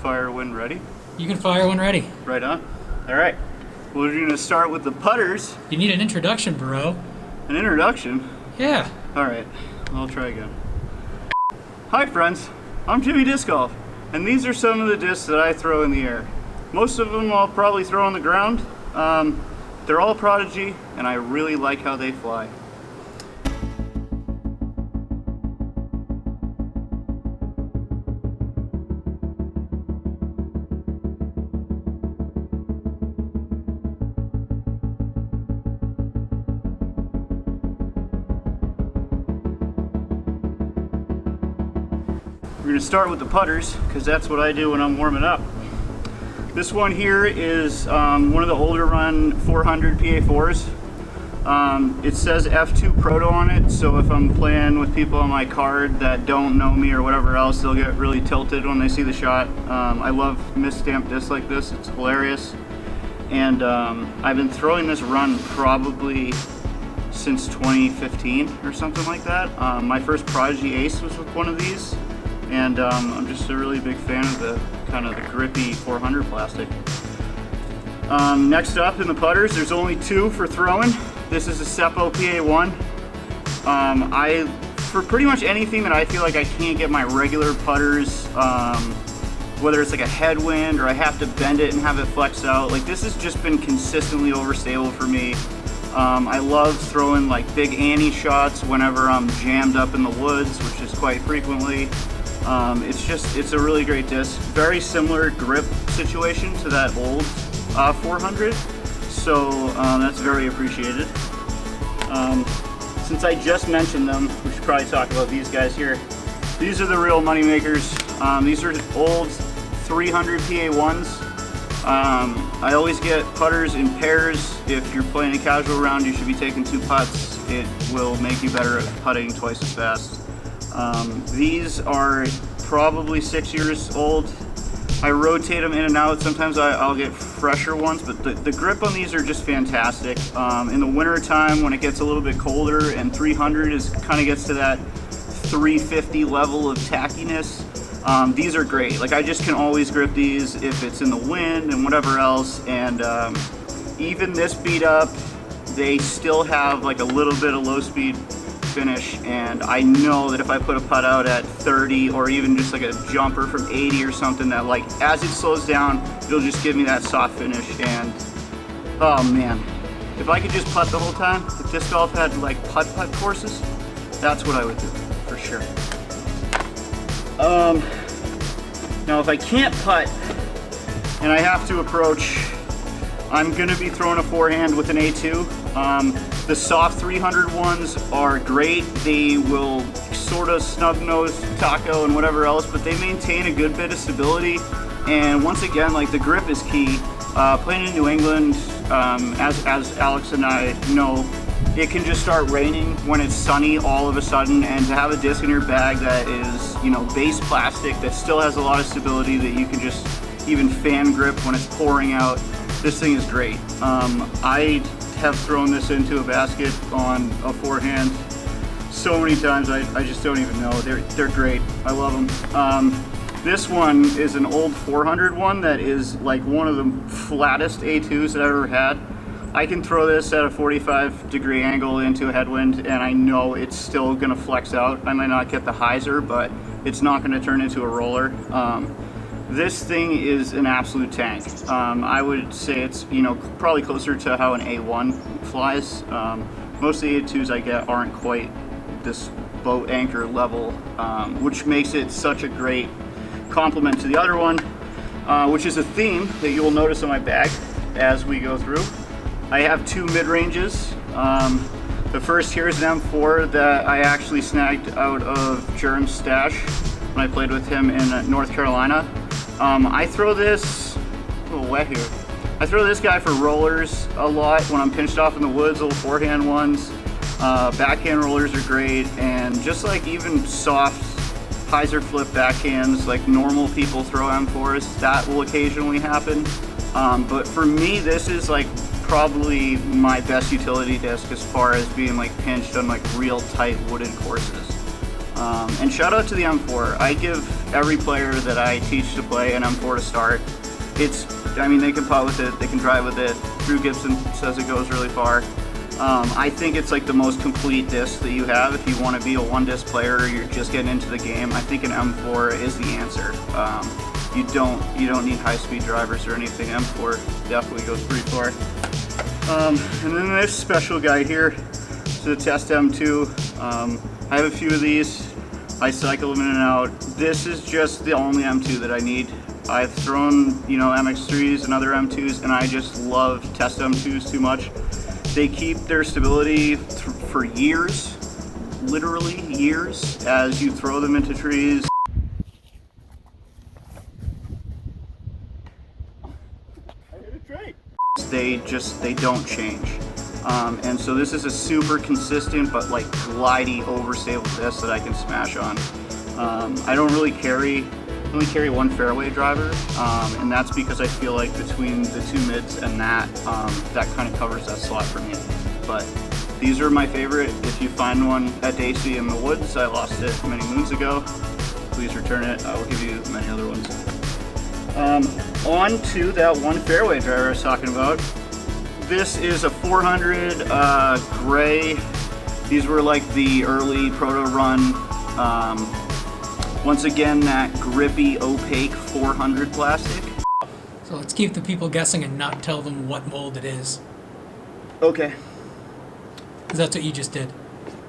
fire when ready? You can fire when ready. Right on. All right. We're going to start with the putters. You need an introduction, bro. An introduction? Yeah. All right. I'll try again. Hi, friends. I'm Jimmy Disc Golf, and these are some of the discs that I throw in the air. Most of them I'll probably throw on the ground. They're all Prodigy, and I really like how they fly. We're going to start with the putters because that's what I do when I'm warming up. This one here is one of the older run 400 PA4s. It says F2 Proto on it, so if I'm playing with people on my card that don't know me or whatever else, they'll get really tilted when they see the shot. I love misstamped discs like this, it's hilarious. And I've been throwing this run probably since 2015 or something like that. My first Prodigy Ace was with one of these. And I'm just a really big fan of the kind of the grippy 400 plastic. Next up in the putters, there's only two for throwing. This is a Seppo PA1. For pretty much anything that I feel like I can't get my regular putters, whether it's like a headwind or I have to bend it and have it flex out, like this has just been consistently overstable for me. I love throwing like big ante shots whenever I'm jammed up in the woods, which is quite frequently. It's a really great disc. Very similar grip situation to that old 400, so that's very appreciated. Since I just mentioned them, we should probably talk about these guys here. These are the real money makers. These are old 300 PA1s. I always get putters in pairs. If you're playing a casual round, you should be taking 2 putts. It will make you better at putting twice as fast. These are probably 6 years old. I rotate them in and out. Sometimes I'll get fresher ones, but the grip on these are just fantastic. In the winter time when it gets a little bit colder and 300 kind of gets to that 350 level of tackiness, these are great. Like I just can always grip these if it's in the wind and whatever else. And even this beat up, they still have like a little bit of low speed finish, and I know that if I put a putt out at 30 or even just like a jumper from 80 or something, that like as it slows down it'll just give me that soft finish. And oh man, if I could just putt the whole time, if disc golf had like putt courses, that's what I would do for sure. Now if I can't putt and I have to approach, I'm gonna be throwing a forehand with an A2. The soft 300 ones are great. They will sort of snub nose taco and whatever else, but they maintain a good bit of stability. And once again, like the grip is key. Playing in New England, as Alex and I know, it can just start raining when it's sunny all of a sudden, and to have a disc in your bag that is, you know, base plastic that still has a lot of stability that you can just even fan grip when it's pouring out, this thing is great. I have thrown this into a basket on a forehand so many times I just don't even know. They're great. I love them. This one is an old 400 one that is like one of the flattest A2s that I've ever had. I can throw this at a 45-degree angle into a headwind and I know it's still gonna flex out. I might not get the hyzer, but it's not gonna turn into a roller. This thing is an absolute tank. I would say it's, you know, probably closer to how an A1 flies. Most of the A2s I get aren't quite this boat anchor level, which makes it such a great complement to the other one, which is a theme that you will notice on my bag as we go through. I have 2 mid-ranges. The first here is an M4 that I actually snagged out of Jerem's stash when I played with him in North Carolina. I throw this, a little wet here. I throw this guy for rollers a lot when I'm pinched off in the woods, little forehand ones. Backhand rollers are great, and just like even soft hyzer flip backhands like normal people throw M4s, that will occasionally happen. But for me, this is like probably my best utility disc as far as being like pinched on like real tight wooded courses. And shout out to the M4. I give every player that I teach to play an M4 to start. I mean, they can putt with it, they can drive with it. Drew Gibson says it goes really far. I think it's like the most complete disc that you have if you want to be a one disc player or you're just getting into the game. I think an M4 is the answer. You don't need high speed drivers or anything. M4 definitely goes pretty far. And then this special guy here is the Test M2. I have a few of these. I cycle them in and out. This is just the only M2 that I need. I've thrown, MX3s and other M2s, and I just love Test M2s too much. They keep their stability for years, literally years, as you throw them into trees. They don't change. And so this is a super consistent but like glidey, overstable disc that I can smash on. I don't really carry one fairway driver, and that's because I feel like between the two mids and that kind of covers that slot for me. But these are my favorite. If you find one at Daisy in the woods, I lost it many moons ago, please return it. I will give you many other ones. On to that one fairway driver I was talking about. This is a 400 gray. These were like the early proto run. Once again, that grippy, opaque 400 plastic. So let's keep the people guessing and not tell them what mold it is. Okay. Because that's what you just did.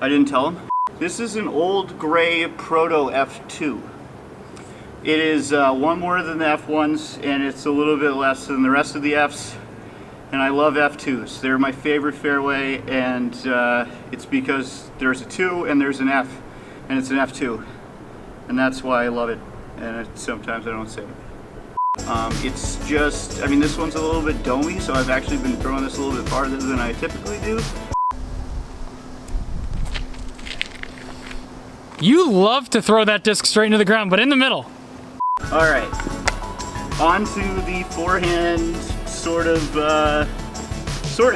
I didn't tell them. This is an old gray proto F2. It is one more than the F1s, and it's a little bit less than the rest of the Fs. And I love F2s. They're my favorite fairway, and it's because there's a 2 and there's an F, and it's an F2. And that's why I love it, and sometimes I don't say it. It's just, this one's a little bit domey, so I've actually been throwing this a little bit farther than I typically do. You love to throw that disc straight into the ground, but in the middle. All right, on to the forehand sort of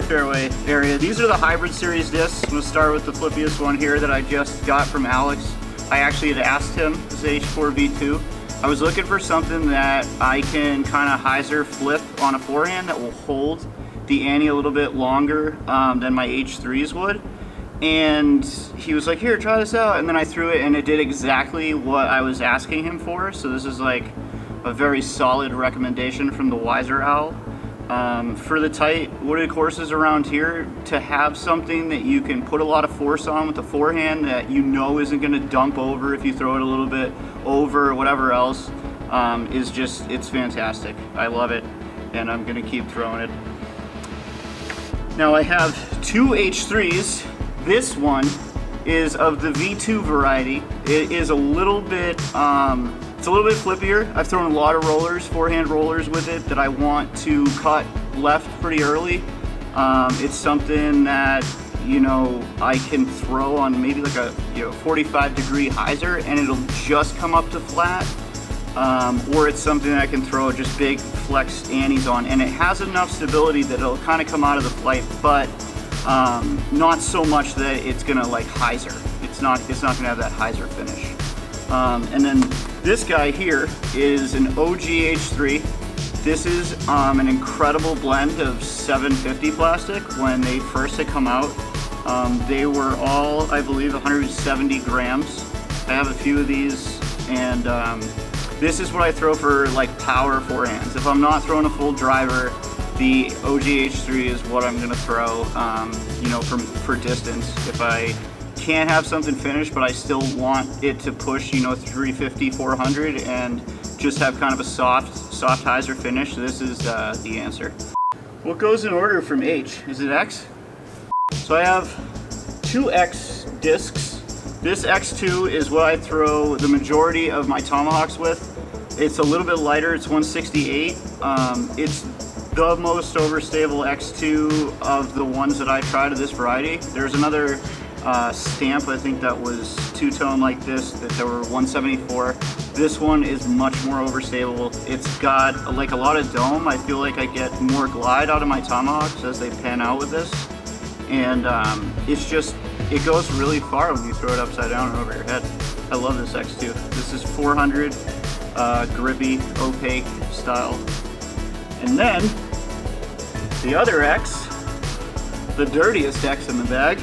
fairway area. These are the hybrid series discs. I'm gonna start with the flippiest one here that I just got from Alex. I actually had asked him, this is H4 V2. I was looking for something that I can kind of hyzer flip on a forehand that will hold the ante a little bit longer than my H3s would. And he was like, here, try this out. And then I threw it and it did exactly what I was asking him for. So this is like a very solid recommendation from the Wiser Owl. For the tight wooded courses around here, to have something that you can put a lot of force on with the forehand that isn't going to dump over if you throw it a little bit over or whatever else, it's fantastic. I love it, and I'm going to keep throwing it. Now I have two H3s. This one is of the V2 variety. It is a little bit it's a little bit flippier. I've thrown a lot of rollers, forehand rollers with it that I want to cut left pretty early. It's something that, I can throw on maybe like a 45-degree hyzer and it'll just come up to flat. Or it's something that I can throw just big flex antes on, and it has enough stability that it'll kind of come out of the flight, but not so much that it's gonna like hyzer. It's not gonna have that hyzer finish. And then this guy here is an OG H3. This is an incredible blend of 750 plastic. When they first had come out, they were all, I believe, 170 grams. I have a few of these, and this is what I throw for like power forehands. If I'm not throwing a full driver, the OG H3 is what I'm gonna throw, for distance. If I can't have something finished, but I still want it to push, 350, 400, and just have kind of a soft hyzer finish, this is the answer. What goes in order from H? Is it X? So I have two X discs. This X2 is what I throw the majority of my tomahawks with. It's a little bit lighter, it's 168. It's the most overstable X2 of the ones that I tried of this variety. There's another stamp, I think that was two-tone like this, that there were 174. This one is much more overstable. It's got like a lot of dome. I feel like I get more glide out of my tomahawks as they pan out with this. And it goes really far when you throw it upside down and over your head. I love this X2. This is 400, grippy, opaque style. And then, the other X, the dirtiest X in the bag,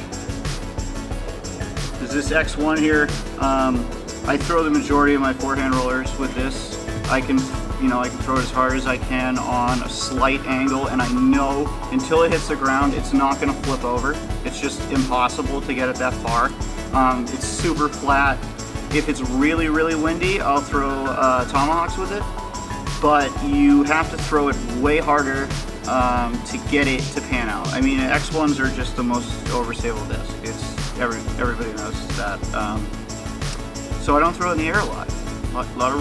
is this X1 here. I throw the majority of my forehand rollers with this. I can throw it as hard as I can on a slight angle, and I know until it hits the ground, it's not gonna flip over. It's just impossible to get it that far. It's super flat. If it's really, really windy, I'll throw tomahawks with it, but you have to throw it way harder to get it to pan out. I mean, X1s are just the most overstable disc. Everybody knows that. So I don't throw it in the air a lot. A lot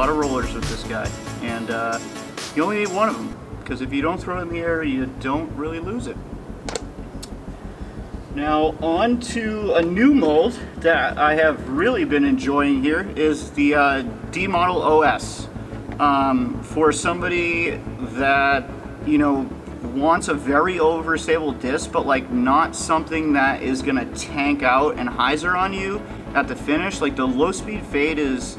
of rollers with this guy, and you only need one of them, because if you don't throw it in the air, you don't really lose it. Now on to a new mold that I have really been enjoying here is the D Model OS. For somebody that, you know, wants a very overstable disc, but like not something that is gonna tank out and hyzer on you at the finish. Like the low speed fade is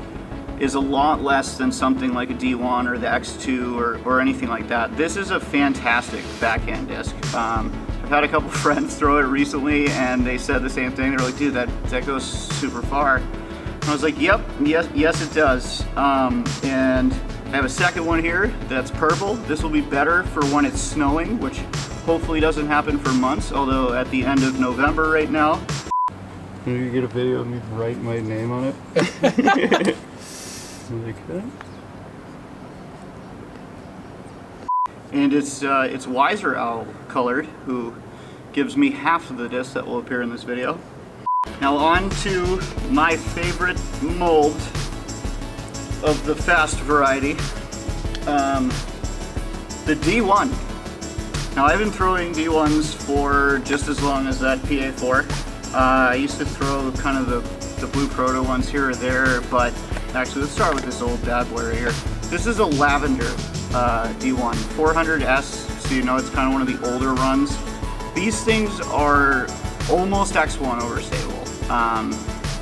a lot less than something like a D1 or the X2 or anything like that. This is a fantastic backhand disc. I've had a couple friends throw it recently and they said the same thing. They're like, dude, that goes super far. And I was like, yep, yes it does. And I have a second one here that's purple. This will be better for when it's snowing, which hopefully doesn't happen for months, although at the end of November right now. Can you get a video of me writing my name on it? Like that. And it's Wiser Owl colored, who gives me half of the disc that will appear in this video. Now on to my favorite mold of the fast variety, the D1. Now I've been throwing D1s for just as long as that PA4. I used to throw kind of the blue proto ones here or there, but actually let's start with this old bad boy here. This is a lavender D1, 400S, so you know it's kind of one of the older runs. These things are almost X1 overstable.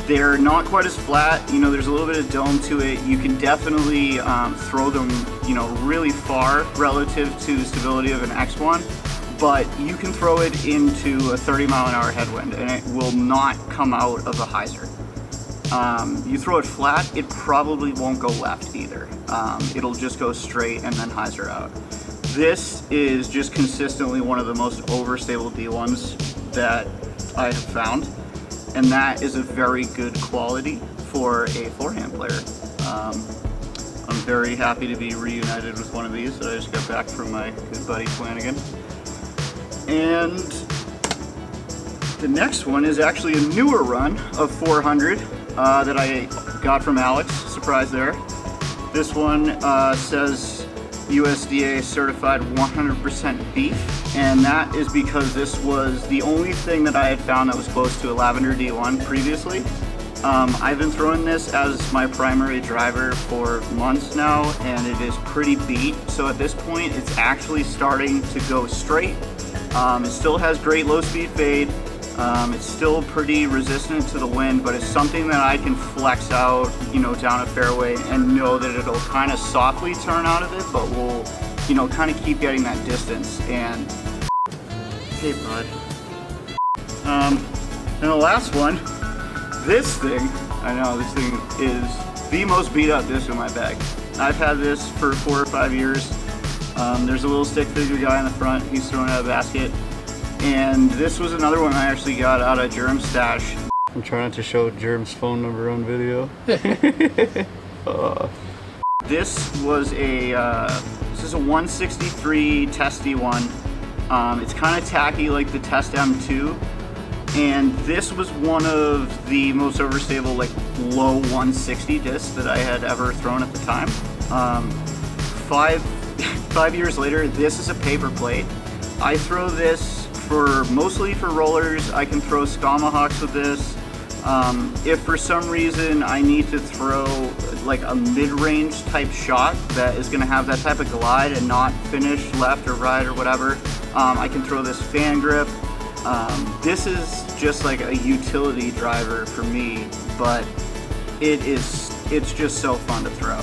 They're not quite as flat, you know, there's a little bit of dome to it. You can definitely throw them, you know, really far relative to stability of an X1, but you can throw it into a 30-mile-an-hour headwind and it will not come out of a hyzer. You throw it flat, it probably won't go left either. It'll just go straight and then hyzer out. This is just consistently one of the most overstable D1s that I have found, and that is a very good quality for a forehand player. I'm very happy to be reunited with one of these that I just got back from my good buddy Flanagan. And the next one is actually a newer run of 400 that I got from Alex, surprise there. This one says USDA certified 100% beef, and that is because this was the only thing that I had found that was close to a lavender D1 previously. I've been throwing this as my primary driver for months now, and it is pretty beat. So at this point, it's actually starting to go straight. It still has great low speed fade. It's still pretty resistant to the wind, but it's something that I can flex out, you know, down a fairway and know that it'll kind of softly turn out of it, but will, you know, kind of keep getting that distance. And hey, bud. And the last one, this thing, I know this thing is the most beat up disc in my bag. I've had this for 4 or 5 years. There's a little stick figure guy in the front. He's throwing out a basket. And this was another one I actually got out of Germ's stash. I'm trying not to show Germ's phone number on video. This was this is a 163 Testy one. It's kind of tacky like the Test M2. And this was one of the most overstable, like low 160 discs that I had ever thrown at the time. 5 years later, this is a paper plate. I throw this mostly for rollers. I can throw Skamahawks with this. If for some reason I need to throw like a mid-range type shot that is going to have that type of glide and not finish left or right or whatever, I can throw this fan grip. This is just like a utility driver for me, but it's just so fun to throw.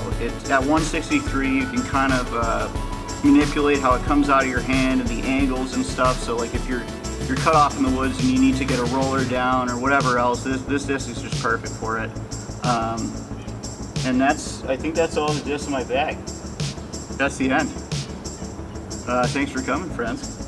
At 163, you can kind of manipulate how it comes out of your hand and the angles and stuff. So like if you're cut off in the woods and you need to get a roller down or whatever else, this disc is just perfect for it. And I think that's all the discs in my bag. That's the end. Thanks for coming, friends.